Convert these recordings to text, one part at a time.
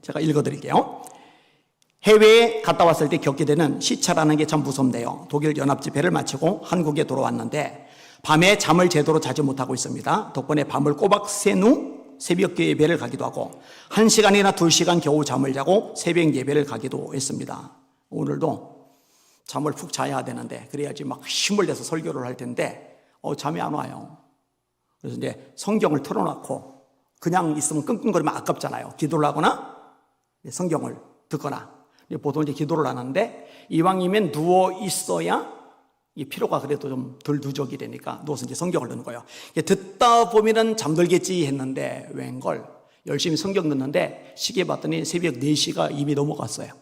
제가 읽어드릴게요. 해외에 갔다 왔을 때 겪게 되는 시차라는 게 참 무섭네요. 독일 연합 집회를 마치고 한국에 돌아왔는데 밤에 잠을 제대로 자지 못하고 있습니다. 덕분에 밤을 꼬박 샌 후 새벽 예배를 가기도 하고 1시간이나 2시간 겨우 잠을 자고 새벽 예배를 가기도 했습니다. 오늘도 잠을 푹 자야 되는데 그래야지 막 힘을 내서 설교를 할 텐데 잠이 안 와요. 그래서 이제 성경을 틀어놓고 그냥 있으면 끙끙거리면 아깝잖아요. 기도를 하거나 성경을 듣거나 보통 이제 기도를 하는데 이왕이면 누워 있어야 이 피로가 그래도 좀 덜 누적이 되니까 누워서 이제 성경을 듣는 거예요. 듣다 보면은 잠들겠지 했는데 웬걸 열심히 성경 듣는데 시계 봤더니 새벽 4시가 이미 넘어갔어요.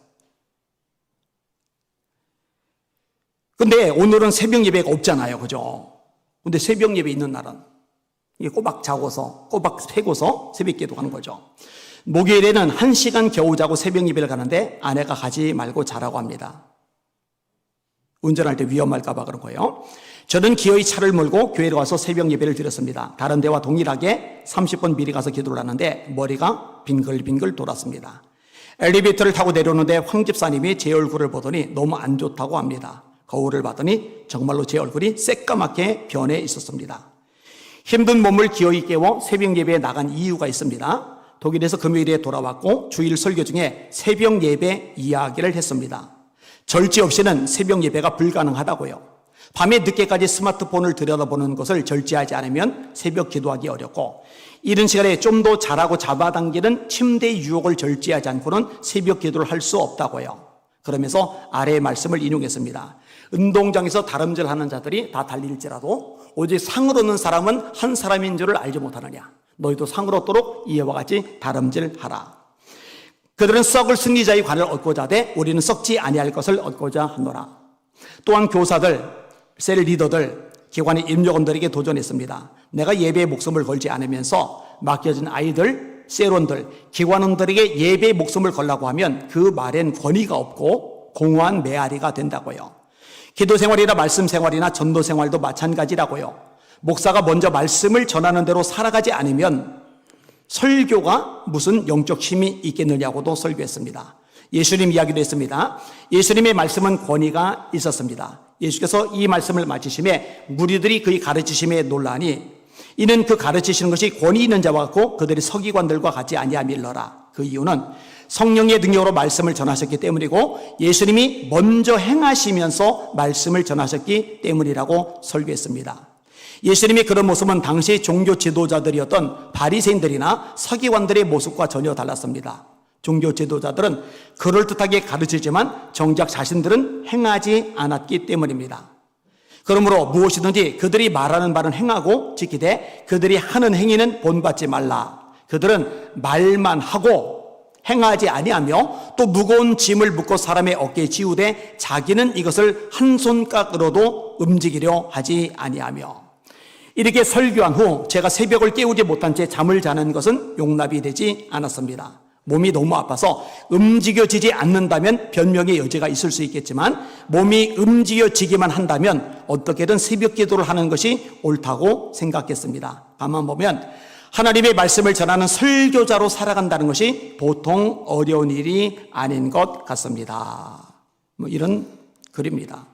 근데 오늘은 새벽 예배가 없잖아요. 그죠? 근데 새벽 예배 있는 날은 이게 꼬박 자고서 꼬박 새고서 새벽 기도하는 거죠. 목요일에는 1시간 겨우 자고 새벽 예배를 가는데 아내가 가지 말고 자라고 합니다. 운전할 때 위험할까 봐 그런 거예요. 저는 기어이 차를 몰고 교회로 와서 새벽 예배를 드렸습니다. 다른 데와 동일하게 30분 미리 가서 기도를 하는데 머리가 빙글빙글 돌았습니다. 엘리베이터를 타고 내려오는데 황 집사님이 제 얼굴을 보더니 너무 안 좋다고 합니다. 거울을 봤더니 정말로 제 얼굴이 새까맣게 변해 있었습니다. 힘든 몸을 기어이 깨워 새벽 예배에 나간 이유가 있습니다. 독일에서 금요일에 돌아왔고 주일 설교 중에 새벽 예배 이야기를 했습니다. 절제 없이는 새벽 예배가 불가능하다고요. 밤에 늦게까지 스마트폰을 들여다보는 것을 절제하지 않으면 새벽 기도하기 어렵고 이른 시간에 좀 더 자라고 잡아당기는 침대 유혹을 절제하지 않고는 새벽 기도를 할 수 없다고요. 그러면서 아래의 말씀을 인용했습니다. 운동장에서 다름질하는 자들이 다 달릴지라도 오직 상을 얻는 사람은 한 사람인 줄을 알지 못하느냐. 너희도 상을 얻도록 이와 같이 다름질하라. 그들은 썩을 승리자의 관을 얻고자 하되 우리는 썩지 아니할 것을 얻고자 하노라. 또한 교사들, 셀 리더들, 기관의 임직원들에게 도전했습니다. 내가 예배에 목숨을 걸지 않으면서 맡겨진 아이들, 셀원들, 기관원들에게 예배에 목숨을 걸라고 하면 그 말엔 권위가 없고 공허한 메아리가 된다고요. 기도 생활이나 말씀 생활이나 전도 생활도 마찬가지라고요. 목사가 먼저 말씀을 전하는 대로 살아가지 않으면 설교가 무슨 영적 힘이 있겠느냐고도 설교했습니다. 예수님 이야기도 했습니다. 예수님의 말씀은 권위가 있었습니다. 예수께서 이 말씀을 마치심에 무리들이 그의 가르치심에 놀라니 이는 그 가르치시는 것이 권위 있는 자와 같고 그들이 서기관들과 같지 아니함일러라. 그 이유는 성령의 능력으로 말씀을 전하셨기 때문이고 예수님이 먼저 행하시면서 말씀을 전하셨기 때문이라고 설교했습니다. 예수님의 그런 모습은 당시 종교 지도자들이었던 바리새인들이나 서기관들의 모습과 전혀 달랐습니다. 종교 지도자들은 그럴듯하게 가르치지만 정작 자신들은 행하지 않았기 때문입니다. 그러므로 무엇이든지 그들이 말하는 바는 행하고 지키되 그들이 하는 행위는 본받지 말라. 그들은 말만 하고 행하지 아니하며 또 무거운 짐을 묶고 사람의 어깨에 지우되 자기는 이것을 한 손가락으로도 움직이려 하지 아니하며. 이렇게 설교한 후 제가 새벽을 깨우지 못한 채 잠을 자는 것은 용납이 되지 않았습니다. 몸이 너무 아파서 움직여지지 않는다면 변명의 여지가 있을 수 있겠지만 몸이 움직여지기만 한다면 어떻게든 새벽 기도를 하는 것이 옳다고 생각했습니다. 가만 보면 하나님의 말씀을 전하는 설교자로 살아간다는 것이 보통 어려운 일이 아닌 것 같습니다. 이런 글입니다.